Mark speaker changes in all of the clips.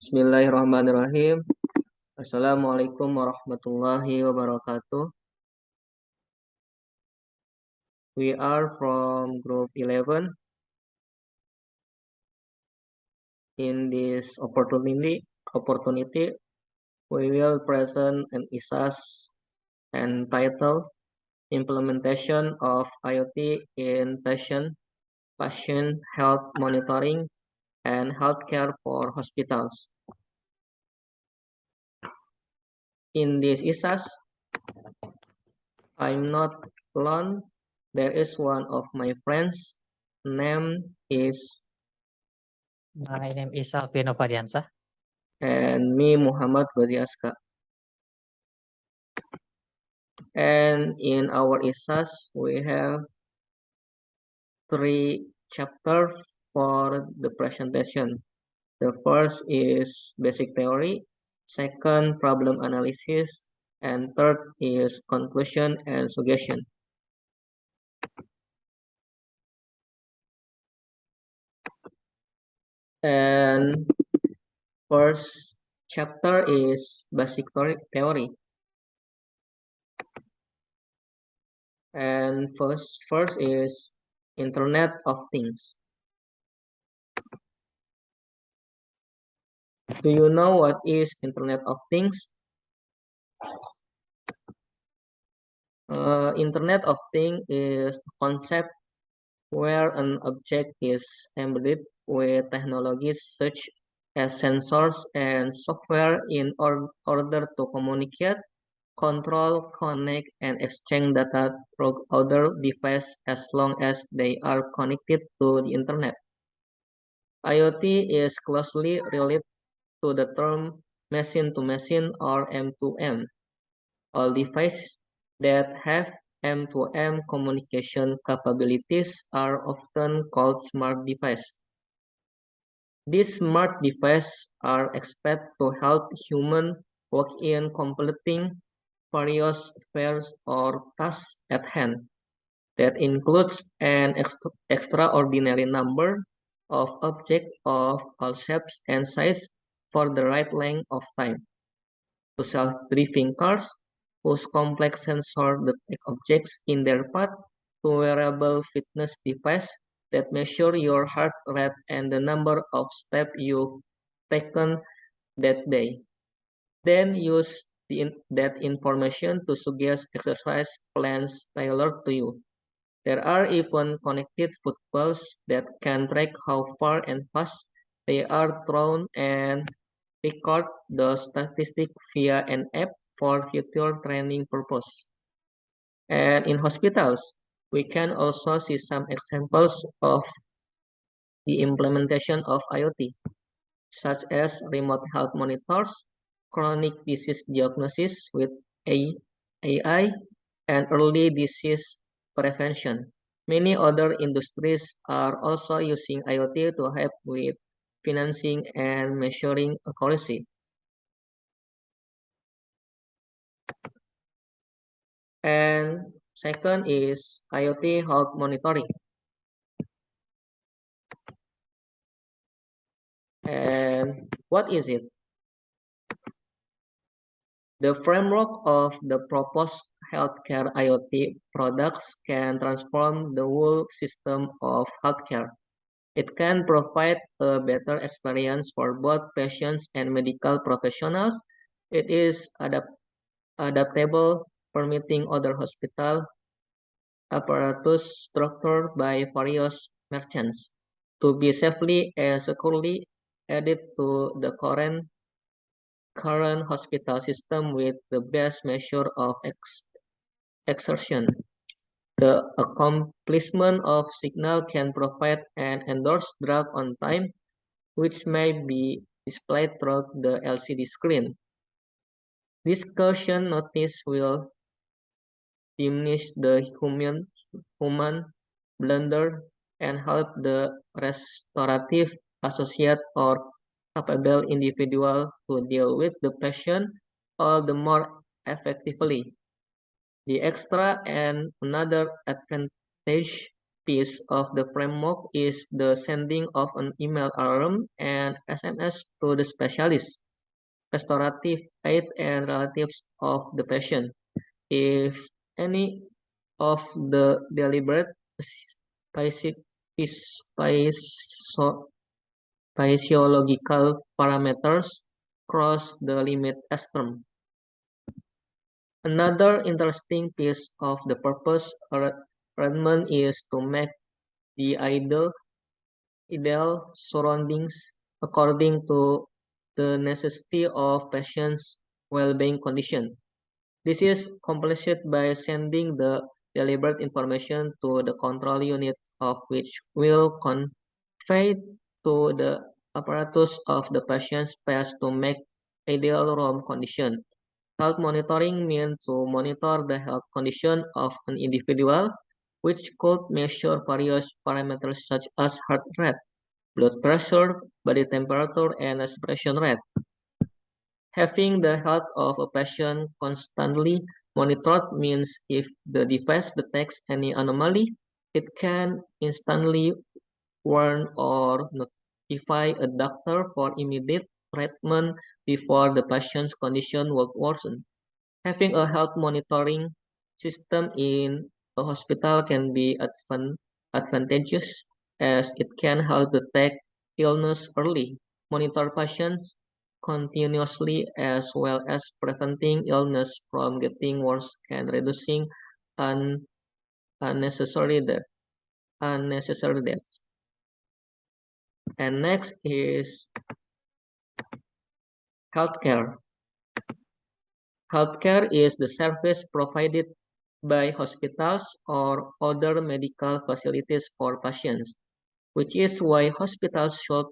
Speaker 1: Bismillahirrahmanirrahim. Assalamualaikum warahmatullahi wabarakatuh. We are from Group 11. In this opportunity, we will present an ISAS entitled Implementation of IoT in Patient Health Monitoring and Healthcare for Hospitals. In this ISAS, I'm not alone. There is one of my friends. Name is
Speaker 2: My name is Alvino Fadiansa.
Speaker 1: and me, Muhammad Ghazi. And in our ISAS, we have 3 chapters for the presentation. The first is basic theory, second problem analysis, and third is conclusion and suggestion. And first chapter is basic theory. And first is Internet of Things. Do you know what is Internet of Things? Internet of Things is a concept where an object is embedded with technologies such as sensors and software in order to communicate, control, connect, and exchange data through other devices as long as they are connected to the Internet. IoT is closely related to the term machine-to-machine or M2M. All devices that have M2M communication capabilities are often called smart devices. These smart devices are expected to help humans work in completing various affairs or tasks at hand. That includes an extraordinary number of objects of all shapes and sizes for the right length of time. To self-driving cars, whose complex sensors detect objects in their path, to wearable fitness devices that measure your heart rate and the number of steps you've taken that day. Then use that information to suggest exercise plans tailored to you. There are even connected footballs that can track how far and fast they are thrown and record the statistics via an app for future training purpose. And in hospitals, we can also see some examples of the implementation of IoT, such as remote health monitors, chronic disease diagnosis with AI, and early disease prevention. Many other industries are also using IoT to help with financing and measuring accuracy. And second is IoT health monitoring. And what is it? The framework of the proposed healthcare IoT products can transform the whole system of healthcare. It can provide a better experience for both patients and medical professionals. It is adaptable, permitting other hospital apparatus structured by various merchants to be safely and securely added to the current hospital system with the best measure of exertion. The accomplishment of signal can provide an endorsed drug on time, which may be displayed through the LCD screen. This caution notice will diminish the human blunder and help the restorative associate or capable individual to deal with the patient all the more effectively. The extra and another advantage piece of the framework is the sending of an email alarm and SMS to the specialist, restorative aid, and relatives of the patient. If any of the deliberate physiological parameters cross the limit as termed. Another interesting piece of the purpose arrangement is to make the ideal surroundings according to the necessity of patient's well-being condition. This is accomplished by sending the deliberate information to the control unit of which will convey to the apparatus of the patient's space to make ideal room condition. Health monitoring means to monitor the health condition of an individual, which could measure various parameters such as heart rate, blood pressure, body temperature, and respiration rate. Having the health of a patient constantly monitored means if the device detects any anomaly, it can instantly warn or notify a doctor for immediate treatment before the patient's condition will worsen. Having a health monitoring system in a hospital can be advantageous as it can help detect illness early, monitor patients continuously, as well as preventing illness from getting worse and reducing un unnecessary deaths. And next is healthcare. Healthcare is the service provided by hospitals or other medical facilities for patients, which is why hospitals should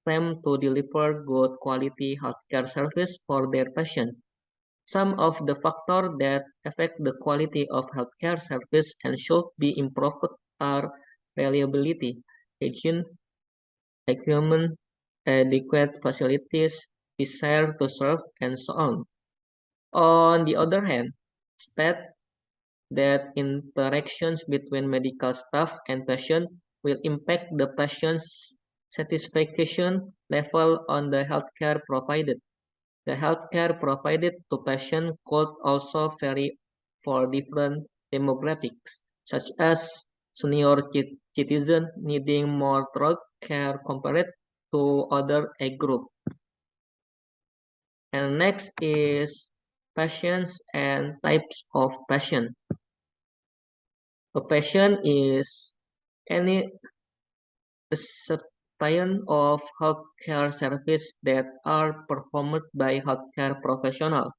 Speaker 1: aim to deliver good quality healthcare service for their patients. Some of the factors that affect the quality of healthcare service and should be improved are reliability, hygiene, equipment, adequate facilities, desire to serve, and so on. On the other hand, state that interactions between medical staff and patient will impact the patient's satisfaction level on the healthcare provided. The healthcare provided to patients could also vary for different demographics, such as senior citizens needing more drug care compared to other age groups. And next is patients and types of patient. A patient is any recipient of healthcare services that are performed by healthcare professionals.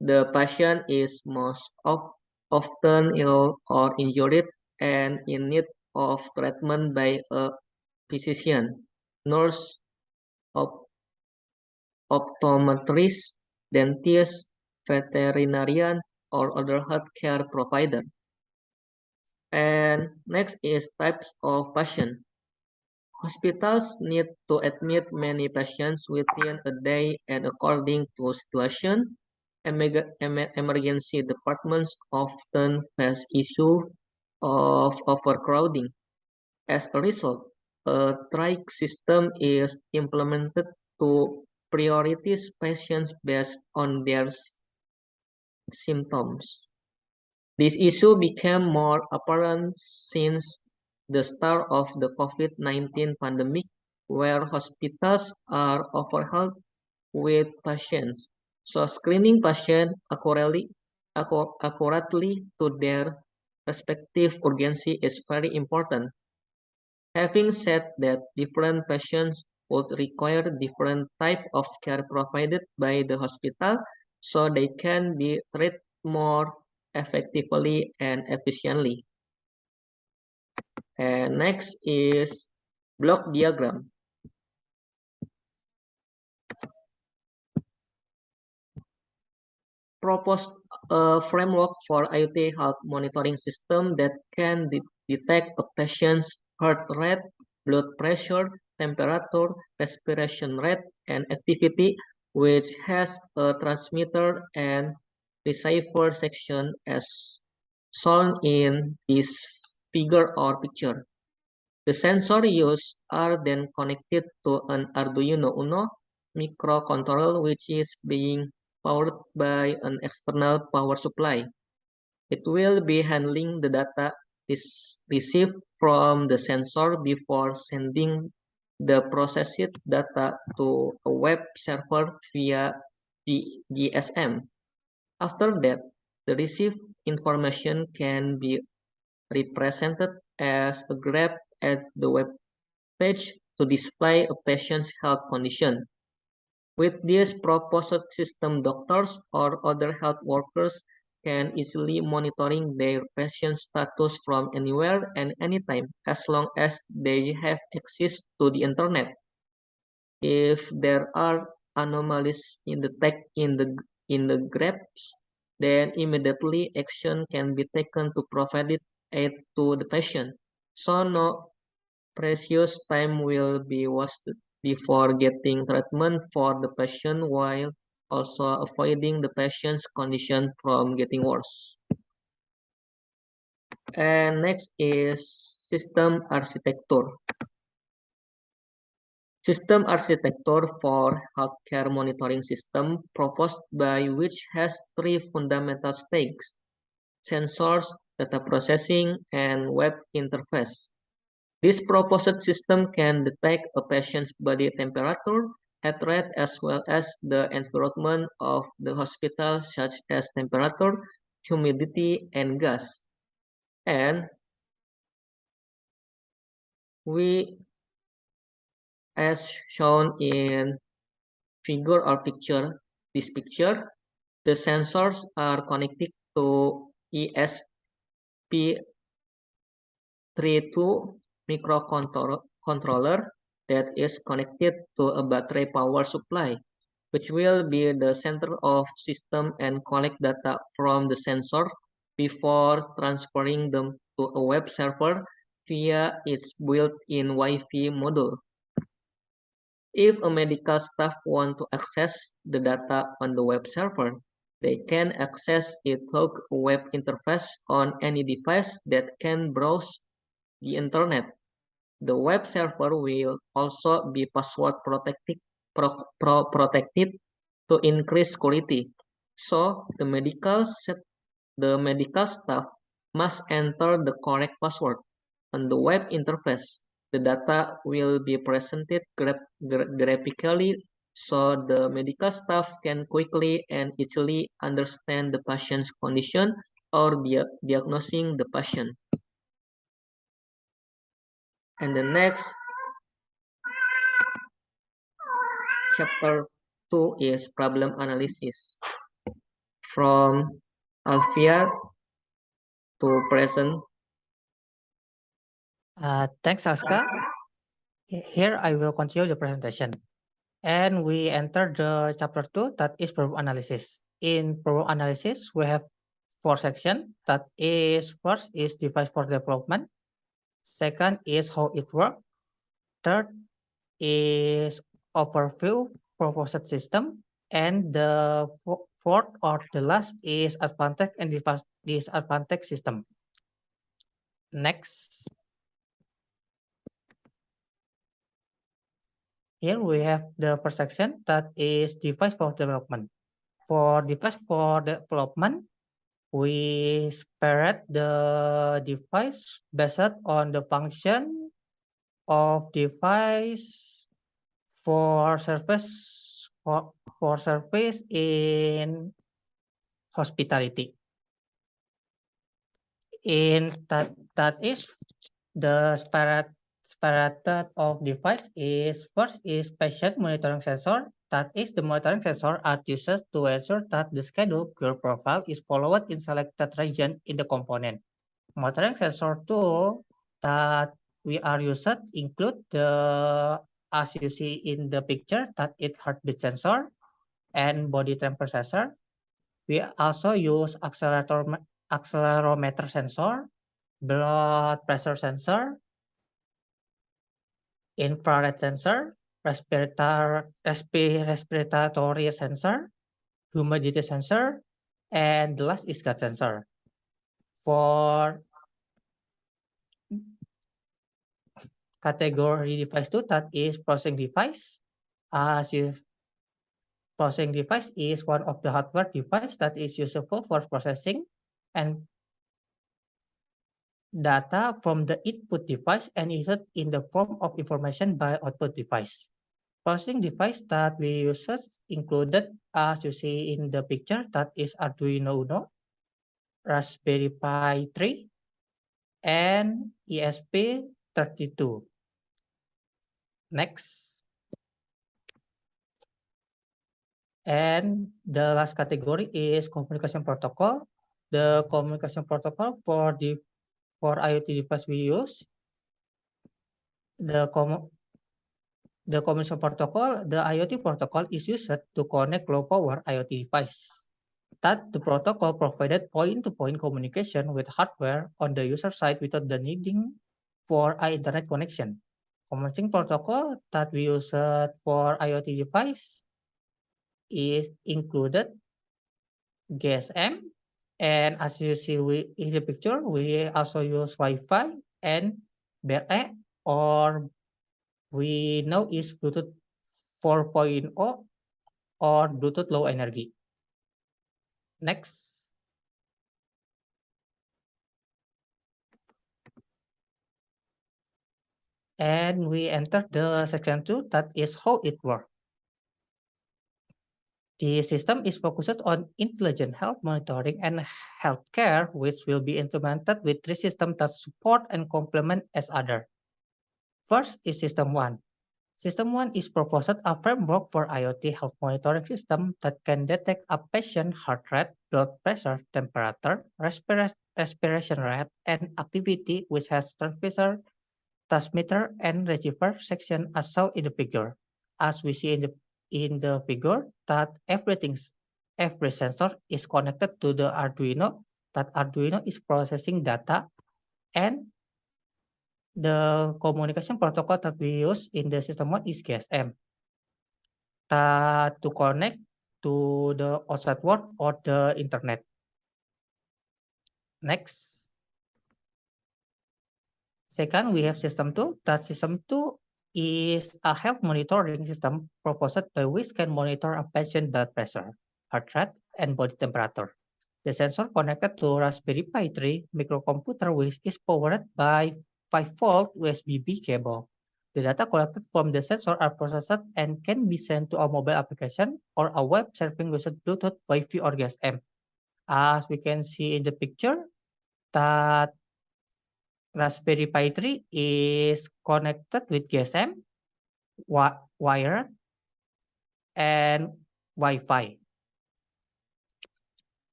Speaker 1: The patient is most often ill or injured and in need of treatment by a physician, nurse, op optometrist, dentist, veterinarian, or other healthcare provider. And next is types of patient. Hospitals need to admit many patients within a day and according to situation. Emergency departments often face issue of overcrowding. As a result, a triage system is implemented to prioritize patients based on their symptoms. This issue became more apparent since the start of the COVID-19 pandemic, where hospitals are overwhelmed with patients. So screening patients accurately to their respective urgency is very important. Having said that, different patients would require different type of care provided by the hospital so they can be treated more effectively and efficiently. And next is block diagram. Propose a framework for IoT health monitoring system that can detect a patient's heart rate, blood pressure, temperature, respiration rate, and activity, which has a transmitter and receiver section as shown in this figure or picture. The sensor used are then connected to an Arduino Uno microcontroller which is being powered by an external power supply. It will be handling the data is received from the sensor before sending the processed data to a web server via GSM. After that, the received information can be represented as a graph at the web page to display a patient's health condition. With this proposed system, doctors or other health workers can easily monitoring their patient status from anywhere and anytime as long as they have access to the internet. If there are anomalies in the graphs, then immediately action can be taken to provide aid to the patient. So no precious time will be wasted before getting treatment for the patient while also avoiding the patient's condition from getting worse. And next is system architecture. System architecture for healthcare monitoring system proposed by which has three fundamental stakes: sensors, data processing, and web interface. This proposed system can detect a patient's body temperature, heart rate, as well as the environment of the hospital, such as temperature, humidity, and gas. And as shown in figure or picture, this picture, the sensors are connected to ESP32 microcontroller that is connected to a battery power supply, which will be the center of system and collect data from the sensor before transferring them to a web server via its built-in Wi-Fi module. If a medical staff want to access the data on the web server, they can access it through a web interface on any device that can browse the internet. The web server will also be password protected to increase security. So the medical staff must enter the correct password. On the web interface, the data will be presented graphically so the medical staff can quickly and easily understand the patient's condition or diagnosing the patient. And the next chapter 2 is problem analysis. From Alfia to present.
Speaker 2: Thanks, Aska. Here I will continue the presentation. And we enter the chapter 2, that is problem analysis. In problem analysis, we have 4 sections. That is, first is device for development. Second is how it works. Third is overview proposed system. And the fourth or the last is advantage and disadvantage system. Next. Here we have the first section, that is device for development. For device for development, we separate the device based on the function of device for service in hospitality. In that is the separated of device is first is patient monitoring sensor. That is the monitoring sensor are used to ensure that the schedule curve profile is followed in selected region in the component. Monitoring sensor tool that we are used include the, as you see in the picture, that it heartbeat sensor and body temperature sensor. We also use accelerometer sensor, blood pressure sensor, infrared sensor, respiratory sensor, humidity sensor, and the last is gas sensor. For category device 2, that is processing device. Processing device is one of the hardware device that is useful for processing and data from the input device and used in the form of information by output device. Processing device that we use included, as you see in the picture, that is Arduino Uno, Raspberry Pi 3, and ESP32. Next. And the last category is communication protocol. The communication protocol for IoT device we use, the communication protocol, the IoT protocol is used to connect low power IoT device. That the protocol provided point-to-point communication with hardware on the user side without the needing for an internet connection. Communication protocol that we use for IoT device is included GSM, and as you see in the picture, we also use Wi-Fi and BLE, or we know is Bluetooth 4.0 or Bluetooth low energy. Next. And we enter the section 2, that is how it works. The system is focused on intelligent health monitoring and healthcare, which will be implemented with 3 systems that support and complement each other. First is System 1. System 1 is proposed a framework for IoT health monitoring system that can detect a patient's heart rate, blood pressure, temperature, respiration rate, and activity, which has transmitter and receiver section as shown in the figure. As we see in the figure, that every sensor is connected to the Arduino. That Arduino is processing data, and the communication protocol that we use in the system 1 is GSM. To connect to the outside world or the internet. Next. Second, we have System 2. That System 2 is a health monitoring system proposed by which can monitor a patient's blood pressure, heart rate, and body temperature. The sensor connected to Raspberry Pi 3 microcomputer, which is powered by 5-volt USB-B cable. The data collected from the sensor are processed and can be sent to a mobile application or a web serving using Bluetooth, Wi-Fi, or GSM. As we can see in the picture, that Raspberry Pi 3 is connected with GSM, wired, and Wi-Fi.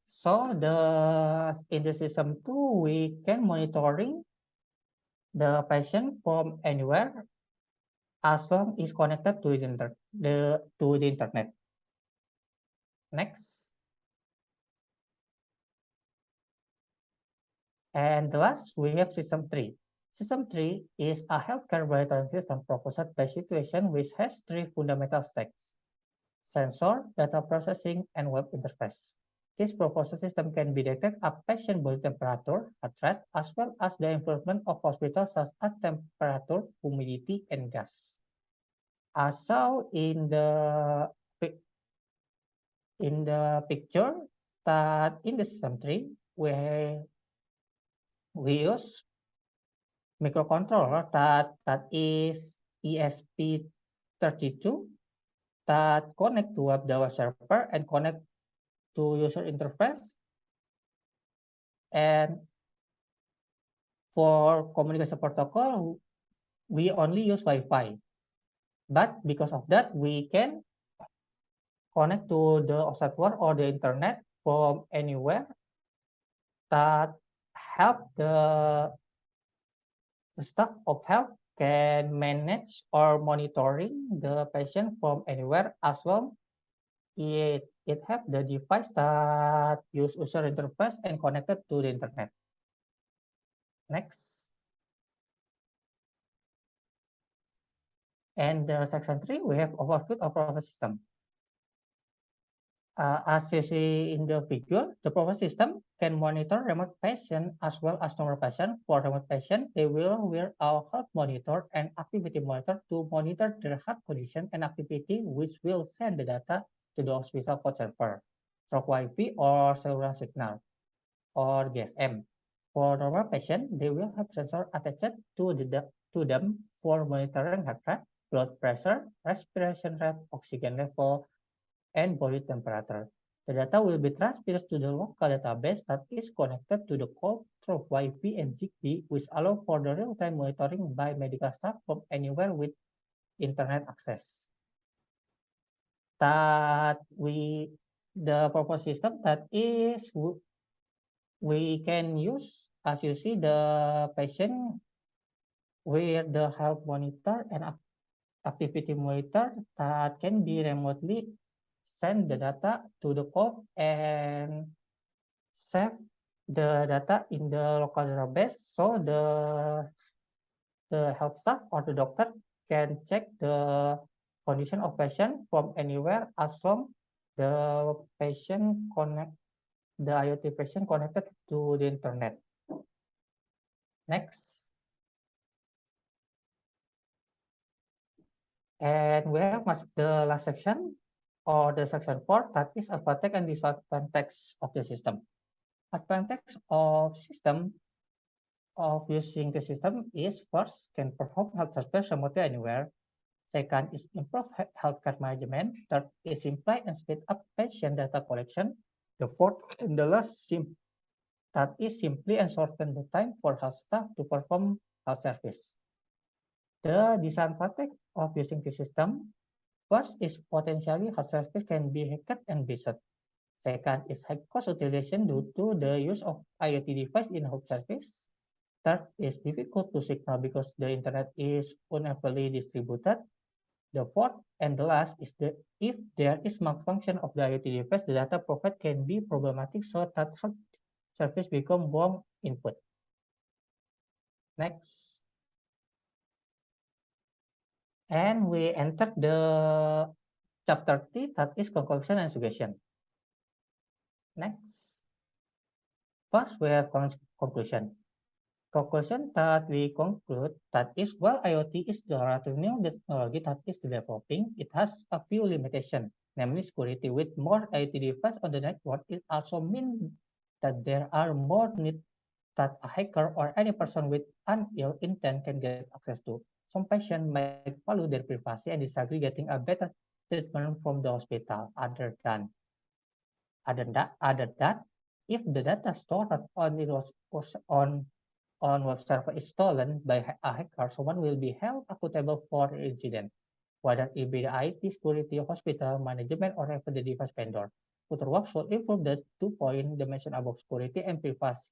Speaker 2: So in the system 2, we can monitoring the patient from anywhere as long as connected to the internet. Next. And last, we have System 3. System 3 is a healthcare monitoring system proposed by situation which has 3 fundamental stacks: sensor, data processing, and web interface. This proposed system can be detect a patient body temperature, heart rate, as well as the environment of hospital such as temperature, humidity, and gas. As shown in the picture, that in the System 3, we use microcontroller that is ESP32 that connect to web Java server and connect to user interface. And for communication protocol, we only use Wi-Fi. But because of that, we can connect to the outside world or the internet from anywhere that help the staff of health can manage or monitoring the patient from anywhere as long it have the device that use user interface and connected to the internet. Next. And section 3, we have overview of our system. As you see in the figure, the proposed system can monitor remote patient as well as normal patient. For remote patient, they will wear a health monitor and activity monitor to monitor their health condition and activity, which will send the data to the hospital code server through Wi-Fi or cellular signal or GSM. For normal patient, they will have sensor attached to them for monitoring heart rate, blood pressure, respiration rate, oxygen level, and body temperature. The data will be transmitted to the local database that is connected to the cloud through Wi-Fi and Zigbee, which allow for the real-time monitoring by medical staff from anywhere with internet access. The proposed system that is we can use, as you see, the patient with the health monitor and activity monitor that can be remotely send the data to the cloud and save the data in the local database, so the health staff or the doctor can check the condition of patient from anywhere as long the IoT patient connected to the internet. Next. And we have the last section, or the section 4, that is advantage and disadvantage of the system. Advantage of using the system is, first, can perform health service remotely anywhere. Second is improve healthcare management. Third is simplify and speed up patient data collection. The fourth and the last that is simply and shorten the time for health staff to perform health service. The disadvantage of using the system, first is potentially health service can be hacked and breached. Second is high cost utilization due to the use of IoT device in health service. Third is difficult to signal because the internet is unevenly distributed. The fourth and the last is if there is malfunction of the IoT device, the data provided can be problematic, so that health service become wrong input. Next. And we enter the chapter 3, that is conclusion and suggestion. Next. First, we have conclusion. Conclusion that we conclude that is, while IoT is the relatively new technology that is developing, it has a few limitations, namely security. With more IoT devices on the network, it also means that there are more need that a hacker or any person with an ill intent can get access to. Some patients might value their privacy and disagree getting a better treatment from the hospital. Other than that, if the data stored on web server is stolen by a hacker, someone will be held accountable for the incident, whether it be the IT, security, hospital, management, or even the device vendor. Future work should improve the 2-point dimension above security and privacy,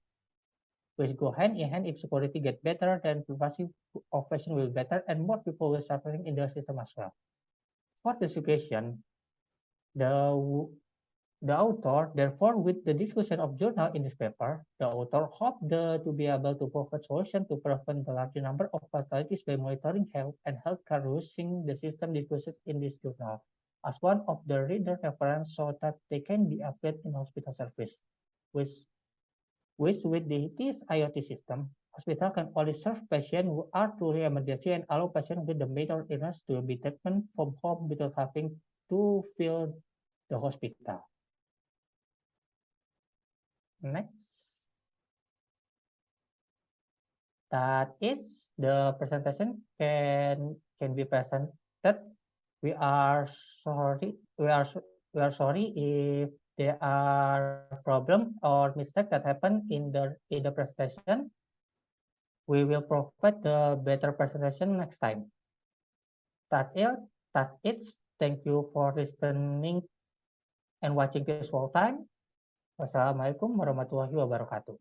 Speaker 2: which go hand in hand. If security get better, then privacy of patient will better, and more people will suffering in the system as well. For the suggestion, the author, therefore, with the discussion of journal in this paper, the author hoped to be able to provide solution to prevent the larger number of fatalities by monitoring health and healthcare using the system discussed in this journal as one of the reader reference, so that they can be applied in hospital service. With this IoT system, hospital can only serve patients who are truly emergency and allow patients with the major illness to be treatment from home without having to fill the hospital. Next. That is the presentation can be presented. We are sorry if there are problem or mistake that happen in the presentation. We will provide the better presentation next time. That's it. Thank you for listening and watching this whole time. Wassalamualaikum warahmatullahi wabarakatuh.